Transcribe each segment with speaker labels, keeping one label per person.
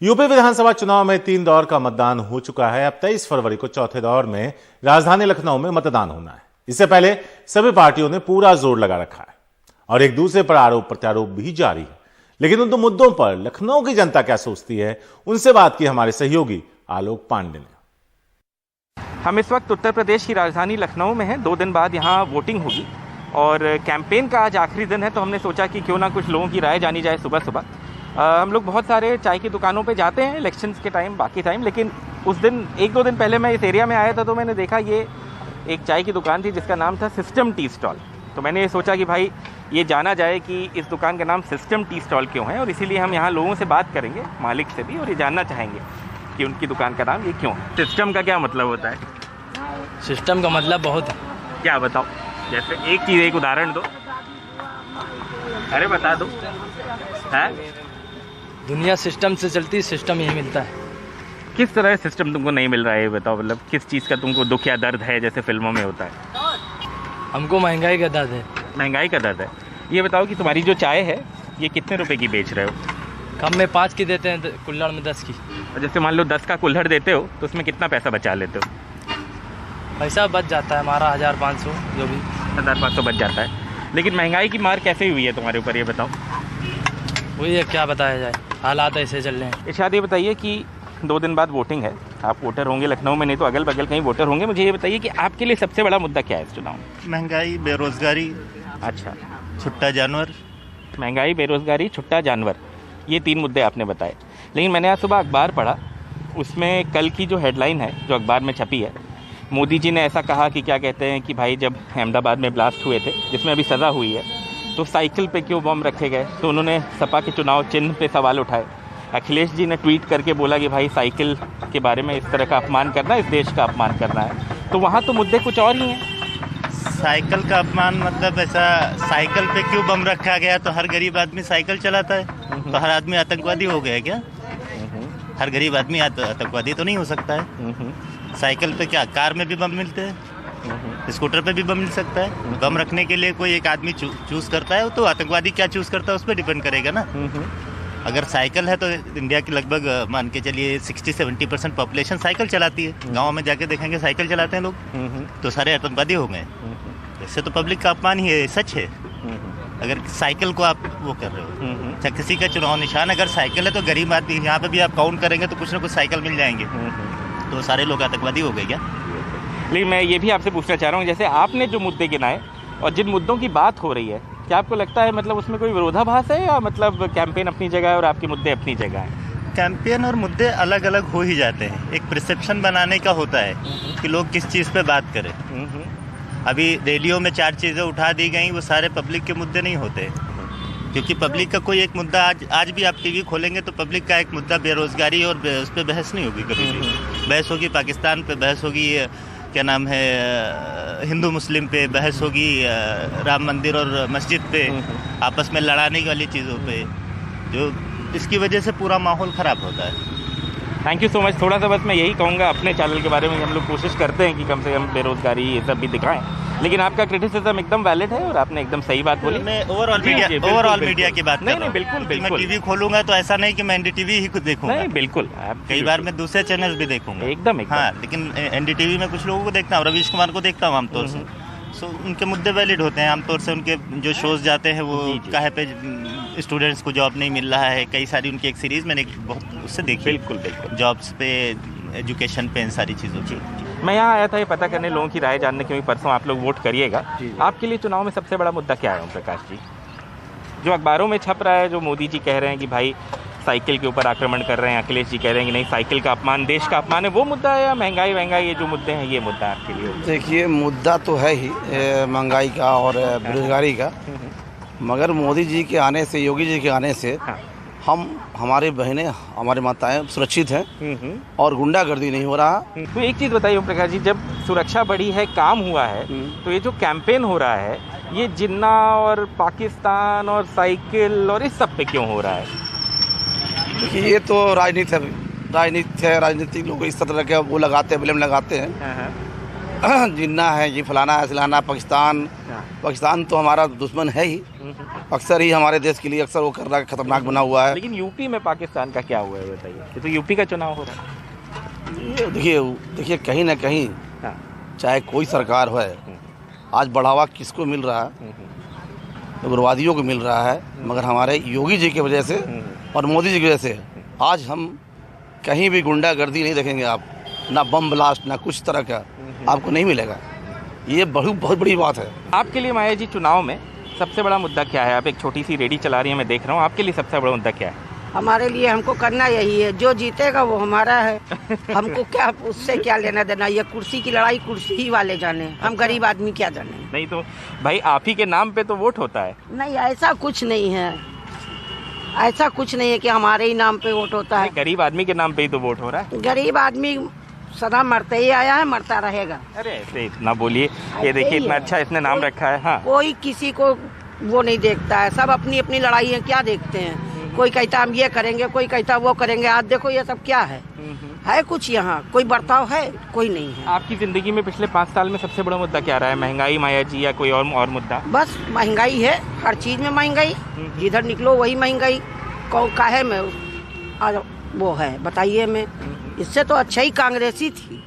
Speaker 1: UP विधानसभा चुनाव में 3 दौर का मतदान हो चुका है। अब 23 फरवरी को चौथे दौर में राजधानी लखनऊ में मतदान होना है। इससे पहले सभी पार्टियों ने पूरा जोर लगा रखा है और एक दूसरे पर आरोप प्रत्यारोप भी जारी है। लेकिन उन दो मुद्दों पर लखनऊ की जनता क्या सोचती है, उनसे बात की हमारे सहयोगी आलोक पांडे ने।
Speaker 2: हम इस वक्त उत्तर प्रदेश की राजधानी लखनऊ में हैं। 2 दिन बाद यहाँ वोटिंग होगी और कैंपेन का आज आखिरी दिन है, तो हमने सोचा कि क्यों ना कुछ लोगों की राय जानी जाए सुबह सुबह। हम लोग बहुत सारे चाय की दुकानों पे जाते हैं इलेक्शंस के टाइम, बाकी टाइम, लेकिन उस दिन 1-2 दिन पहले मैं इस एरिया में आया था तो मैंने देखा ये एक चाय की दुकान थी जिसका नाम था सिस्टम टी स्टॉल। तो मैंने ये सोचा कि भाई ये जाना जाए कि इस दुकान का नाम सिस्टम टी स्टॉल क्यों है, और इसीलिए हम यहाँ लोगों से बात करेंगे, मालिक से भी, और ये जानना चाहेंगे कि उनकी दुकान का नाम ये क्यों है। सिस्टम का क्या मतलब होता है?
Speaker 3: सिस्टम का मतलब बहुत है।
Speaker 2: क्या बताओ, जैसे एक चीज़, एक उदाहरण दो। अरे बता दो। है
Speaker 3: दुनिया सिस्टम से चलती है, सिस्टम यही मिलता है।
Speaker 2: किस तरह सिस्टम तुमको नहीं मिल रहा है, ये बताओ। मतलब किस चीज़ का तुमको दुख या दर्द है, जैसे फिल्मों में होता है?
Speaker 3: हमको महंगाई का दर्द है।
Speaker 2: महंगाई का दर्द है। ये बताओ कि तुम्हारी जो चाय है ये कितने रुपए की बेच रहे हो?
Speaker 3: कम में 5 की देते हैं, कुल्हड़ में 10 की।
Speaker 2: और जैसे मान लो 10 का कुल्हड़ देते हो तो उसमें कितना पैसा बचा लेते हो?
Speaker 3: पैसा बच जाता है हमारा 1500, जो भी
Speaker 2: 1500 बच जाता है। लेकिन महंगाई की मार कैसे हुई है तुम्हारे ऊपर, ये बताओ।
Speaker 3: वही है, क्या बताया जाए, हालात ऐसे चल रहे हैं।
Speaker 2: इरशाद, ये बताइए कि 2 दिन बाद वोटिंग है, आप वोटर होंगे लखनऊ में, नहीं तो अगल बगल कहीं वोटर होंगे। मुझे ये बताइए कि आपके लिए सबसे बड़ा मुद्दा क्या है इस चुनाव में?
Speaker 4: महंगाई, बेरोजगारी,
Speaker 2: अच्छा,
Speaker 4: छुट्टा जानवर।
Speaker 2: महंगाई, बेरोजगारी, छुट्टा जानवर, ये 3 मुद्दे आपने बताए। लेकिन मैंने आज सुबह अखबार पढ़ा, उसमें कल की जो हेडलाइन है जो अखबार में छपी है, मोदी जी ने ऐसा कहा कि क्या कहते हैं कि भाई जब अहमदाबाद में ब्लास्ट हुए थे जिसमें अभी सज़ा हुई है, तो साइकिल पे क्यों बम रखे गए। तो उन्होंने सपा के चुनाव चिन्ह पे सवाल उठाए। अखिलेश जी ने ट्वीट करके बोला कि भाई साइकिल के बारे में इस तरह का अपमान करना, इस देश का अपमान करना है। तो वहाँ तो मुद्दे कुछ और ही हैं।
Speaker 4: साइकिल का अपमान मतलब ऐसा, साइकिल पे क्यों बम रखा गया? तो हर गरीब आदमी साइकिल चलाता है, तो हर आदमी आतंकवादी हो गया क्या? हर गरीब आदमी आतंकवादी तो नहीं हो सकता है। साइकिल पे क्या, कार में भी बम मिलते हैं, स्कूटर पे भी बम मिल सकता है। बम रखने के लिए कोई एक आदमी चूज करता है, तो आतंकवादी क्या चूज करता है उस पर डिपेंड करेगा ना। अगर साइकिल है तो इंडिया की लगभग मान के चलिए 60-70% पॉपुलेशन साइकिल चलाती है। गाँव में जाके देखेंगे साइकिल चलाते हैं लोग, तो सारे आतंकवादी हो गए। इससे तो पब्लिक का अपमान ही है, सच है। अगर साइकिल को आप वो कर रहे हो, चाहे किसी का चुनाव निशान अगर साइकिल है, तो गरीब आदमी यहाँ पे भी आप काउंट करेंगे तो कुछ ना कुछ साइकिल मिल जाएंगे। तो सारे लोग आतंकवादी हो गए क्या?
Speaker 2: लेकिन मैं ये भी आपसे पूछना चाह रहा हूँ, जैसे आपने जो मुद्दे गिनाए और जिन मुद्दों की बात हो रही है, क्या आपको लगता है मतलब उसमें कोई विरोधाभास है, या मतलब कैंपेन अपनी जगह है और आपके मुद्दे अपनी जगह हैं?
Speaker 4: कैंपेन और मुद्दे अलग अलग हो ही जाते हैं। एक परसेप्शन बनाने का होता है कि लोग किस चीज़ पे बात करें। अभी रेडियो में 4 चीज़ें उठा दी गई, वो सारे पब्लिक के मुद्दे नहीं होते, क्योंकि पब्लिक का कोई एक मुद्दा आज भी आप टीवी खोलेंगे तो पब्लिक का एक मुद्दा बेरोजगारी, और उस पर बहस नहीं होगी कभी भी। बहस होगी पाकिस्तान पे, बहस होगी क्या नाम है हिंदू मुस्लिम पे, बहस होगी राम मंदिर और मस्जिद पे, आपस में लड़ाने वाली चीज़ों पे, जो इसकी वजह से पूरा माहौल ख़राब होता है।
Speaker 2: Thank you so much. थोड़ा सा बस मैं यही कहूँगा, अपने चैनल के बारे में हम लोग कोशिश करते हैं कि कम से कम बेरोजगारी ये सब भी दिखाएं, लेकिन आपका क्रिटिसिज्म एकदम वैलिड है और आपने एकदम सही बात बोली।
Speaker 4: मैं ओवरऑल मीडिया की बात कर रहा हूँ।
Speaker 2: नहीं, बिल्कुल।
Speaker 4: मैं टीवी खोलूंगा तो ऐसा नहीं कि मैं एनडीटीवी ही कुछ देखूंगा।
Speaker 2: नहीं, बिल्कुल।
Speaker 4: कई बार मैं दूसरे चैनल भी देखूंगा,
Speaker 2: एकदम।
Speaker 4: हाँ, लेकिन एनडीटीवी में कुछ लोगों को देखता हूँ, रवीश कुमार को देखता हूँ आमतौर से। सो उनके मुद्दे वैलिड होते हैं आमतौर से। उनके जो शोज जाते हैं वो कहे पे स्टूडेंट्स को जॉब नहीं मिल रहा है, कई सारी उनकी एक सीरीज़ मैंने बहुत उससे देखी।
Speaker 2: बिल्कुल।
Speaker 4: जॉब्स पे, एजुकेशन पे, इन सारी चीज़ों की।
Speaker 2: मैं यहाँ आया था ये पता करने, लोगों की राय जानने, क्योंकि परसों आप लोग वोट करिएगा। आपके लिए चुनाव में सबसे बड़ा मुद्दा क्या है ओम प्रकाश जी? जो अखबारों में छप रहा है, जो मोदी जी कह रहे हैं कि भाई साइकिल के ऊपर आक्रमण कर रहे हैं, अखिलेश जी कह रहे हैं कि नहीं साइकिल का अपमान देश का अपमान है, वो मुद्दा है, या महंगाई ये जो मुद्दे हैं ये मुद्दा है आपके लिए?
Speaker 5: देखिए, मुद्दा तो है ही महंगाई का और बेरोजगारी का, मगर मोदी जी के आने से, योगी जी के आने से हमारे बहनें, हमारी माताएं सुरक्षित हैं और गुंडागर्दी नहीं हो रहा।
Speaker 2: तो एक चीज़ बताइए ओम प्रकाश जी, जब सुरक्षा बढ़ी है, काम हुआ है, तो ये जो कैंपेन हो रहा है ये जिन्ना और पाकिस्तान और साइकिल और इस सब पे क्यों हो रहा है?
Speaker 5: देखिए, ये तो राजनीति है। राजनीतिक लोग इस तरह के वो लगाते हैं, ब्लेम लगाते हैं। जिन्ना है, ये फलाना है, सिलाना, पाकिस्तान तो हमारा दुश्मन है ही, अक्सर ही हमारे देश के लिए अक्सर वो कर रहा है, खतरनाक बना हुआ है।
Speaker 2: लेकिन यूपी में पाकिस्तान का क्या हुआ है बताइए, ये तो यूपी का चुनाव हो रहा है।
Speaker 5: ये देखिए कहीं ना कहीं
Speaker 2: हाँ।
Speaker 5: चाहे कोई सरकार हो, आज बढ़ावा किसको मिल रहा है? उग्रवादियों को मिल रहा है, मगर हमारे योगी जी की वजह से और मोदी जी की वजह से आज हम कहीं भी गुंडागर्दी नहीं देखेंगे आप, ना बम ब्लास्ट, ना कुछ तरह का आपको नहीं मिलेगा। ये बहुत बड़ी बात है।
Speaker 2: आपके लिए माया जी चुनाव में सबसे बड़ा मुद्दा क्या है? आप एक छोटी सी रेडी चला रही हैं, मैं देख रहा हूँ, आपके लिए सबसे बड़ा मुद्दा क्या है?
Speaker 6: हमारे लिए हमको करना यही है, जो जीतेगा वो हमारा है। हमको क्या उससे क्या लेना देना, ये कुर्सी की लड़ाई कुर्सी ही वाले जाने, हम गरीब आदमी क्या जाने।
Speaker 2: नहीं तो भाई आप ही के नाम पे तो वोट होता है।
Speaker 6: नहीं, ऐसा कुछ नहीं है, ऐसा कुछ नहीं है कि हमारे ही नाम पे वोट होता है।
Speaker 2: गरीब आदमी के नाम पे ही तो वोट हो रहा है।
Speaker 6: गरीब आदमी सदा मरते ही आया है, मरता रहेगा।
Speaker 2: अरे ऐसे इतना बोलिए, ये देखिए इतना अच्छा इसने नाम रखा है। हाँ,
Speaker 6: कोई किसी को वो नहीं देखता है, सब अपनी अपनी लड़ाई है, क्या देखते हैं। कोई कहता हम ये करेंगे, कोई कहता वो करेंगे। आज देखो ये सब क्या है कुछ यहाँ कोई बर्ताव है, कोई नहीं है।
Speaker 2: आपकी जिंदगी में पिछले 5 साल में सबसे बड़ा मुद्दा क्या रहा है? महंगाई माया जी, या कोई और मुद्दा?
Speaker 6: बस महंगाई है, हर चीज में महंगाई, जिधर निकलो वही महंगाई। काहे में वो है बताइए। मैं इससे तो अच्छा ही कांग्रेसी थी।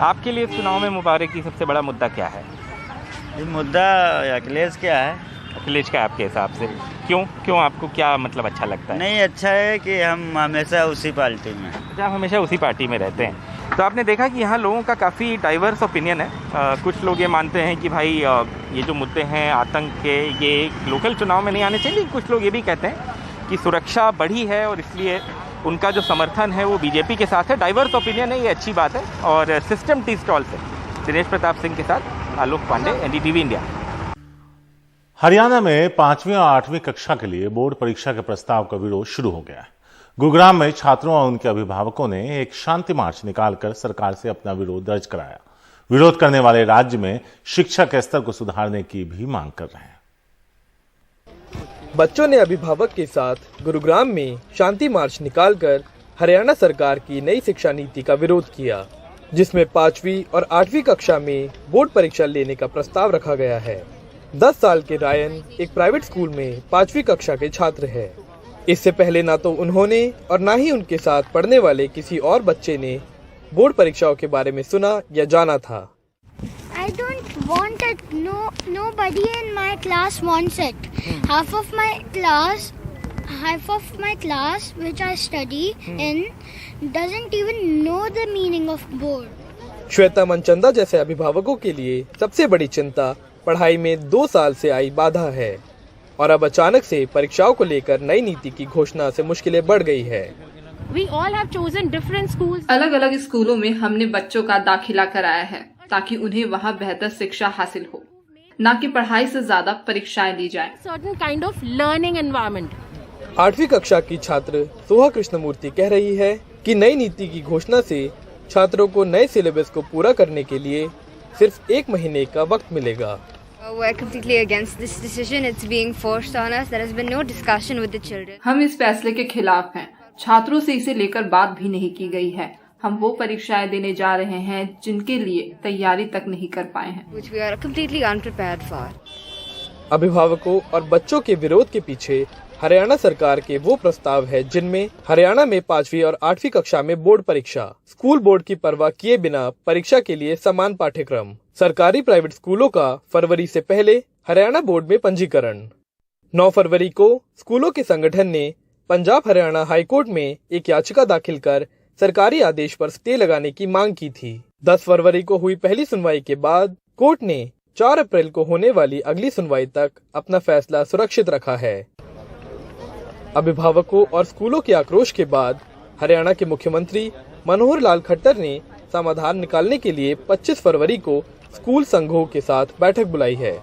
Speaker 2: आपके लिए चुनाव में मुबारक की सबसे बड़ा मुद्दा क्या है?
Speaker 4: मुद्दा अखिलेश क्या है?
Speaker 2: अखिलेश का आपके हिसाब से क्यों आपको क्या मतलब अच्छा लगता है?
Speaker 4: नहीं, अच्छा है कि हम हमेशा उसी पार्टी में।
Speaker 2: आप हमेशा उसी पार्टी में रहते हैं। तो आपने देखा कि यहाँ लोगों का काफ़ी डाइवर्स ओपिनियन है। कुछ लोग ये मानते हैं कि भाई ये जो मुद्दे हैं आतंक के, ये लोकल चुनाव में नहीं आने चाहिए। कुछ लोग ये भी कहते हैं कि सुरक्षा बढ़ी है और इसलिए उनका जो समर्थन है वो बीजेपी के साथ है। डाइवर्स ओपिनियन है, ये अच्छी बात है। और सिस्टम टी स्टॉल से दिनेश प्रताप सिंह के साथ आलोक पांडे, NDTV इंडिया।
Speaker 1: हरियाणा में 5वीं और 8वीं कक्षा के लिए बोर्ड परीक्षा के प्रस्ताव का विरोध शुरू हो गया है। गुरुग्राम में छात्रों और उनके अभिभावकों ने एक शांति मार्च निकालकर सरकार से अपना विरोध दर्ज कराया। विरोध करने वाले राज्य में शिक्षा के स्तर को सुधारने की भी मांग कर रहे हैं।
Speaker 7: बच्चों ने अभिभावक के साथ गुरुग्राम में शांति मार्च निकालकर हरियाणा सरकार की नई शिक्षा नीति का विरोध किया, जिसमें 5वीं और 8वीं कक्षा में बोर्ड परीक्षा लेने का प्रस्ताव रखा गया है। 10 साल के रायन एक प्राइवेट स्कूल में 5वीं कक्षा के छात्र हैं। इससे पहले ना तो उन्होंने और ना ही उनके साथ पढ़ने वाले किसी और बच्चे ने बोर्ड परीक्षाओं के बारे में सुना या जाना था।
Speaker 8: I don't want it. Nobody in my class wants it. Half of my class which I study in doesn't even know the meaning of board.
Speaker 7: Shweta Manchanda जैसे अभिभावकों के लिए सबसे बड़ी चिंता पढ़ाई में 2 साल से आई बाधा है और अब अचानक से परीक्षाओं को लेकर नई नीति की घोषणा से मुश्किलें बढ़ गई है।
Speaker 9: We all have chosen different schools.
Speaker 10: अलग अलग स्कूलों में हमने बच्चों का दाखिला कराया है ताकि उन्हें वहाँ बेहतर शिक्षा हासिल हो, न कि पढ़ाई से ज्यादा परीक्षाएं दी जाएं।
Speaker 9: Certain kind of learning environment.
Speaker 7: 8वीं कक्षा की छात्र सोहा कृष्णमूर्ति कह रही है कि नई नीति की घोषणा से छात्रों को नए सिलेबस को पूरा करने के लिए सिर्फ 1 महीने का वक्त मिलेगा।
Speaker 11: We're completely against this decision. It's being forced on us. There has been no discussion with the children.
Speaker 10: हम इस फैसले के खिलाफ हैं। छात्रों से इसे लेकर बात भी नहीं की गई है। हम वो परीक्षाएं देने जा रहे हैं जिनके लिए तैयारी तक नहीं कर पाए हैं,
Speaker 11: Which we are completely unprepared for.
Speaker 7: अभिभावकों और बच्चों के विरोध के पीछे हरियाणा सरकार के वो प्रस्ताव है जिनमें हरियाणा में 5वीं और 8वीं कक्षा में बोर्ड परीक्षा, स्कूल बोर्ड की परवाह किए बिना परीक्षा के लिए समान पाठ्यक्रम, सरकारी प्राइवेट स्कूलों का फरवरी से पहले हरियाणा बोर्ड में पंजीकरण। 9 फरवरी को स्कूलों के संगठन ने पंजाब हरियाणा हाईकोर्ट में एक याचिका दाखिल कर सरकारी आदेश पर स्टे लगाने की मांग की थी। 10 फरवरी को हुई पहली सुनवाई के बाद कोर्ट ने 4 अप्रैल को होने वाली अगली सुनवाई तक अपना फैसला सुरक्षित रखा है। अभिभावकों और स्कूलों के आक्रोश के बाद हरियाणा के मुख्यमंत्री मनोहर लाल खट्टर ने समाधान निकालने के लिए 25 फरवरी को स्कूल संघों के साथ बैठक बुलाई है।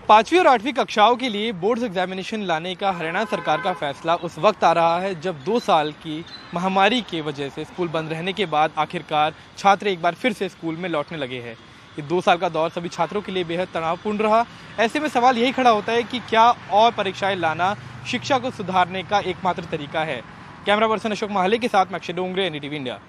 Speaker 7: 5वीं और 8वीं कक्षाओं के लिए बोर्ड एग्जामिनेशन लाने का हरियाणा सरकार का फैसला उस वक्त आ रहा है जब 2 साल की महामारी की वजह से स्कूल बंद रहने के बाद आखिरकार छात्र एक बार फिर से स्कूल में लौटने लगे हैं। ये 2 साल का दौर सभी छात्रों के लिए बेहद तनावपूर्ण रहा। ऐसे में सवाल यही खड़ा होता है कि क्या और परीक्षाएं लाना शिक्षा को सुधारने का एकमात्र तरीका है। कैमरा पर्सन अशोक माहले के साथ मैं अक्षय डोंगरे, NDTV इंडिया।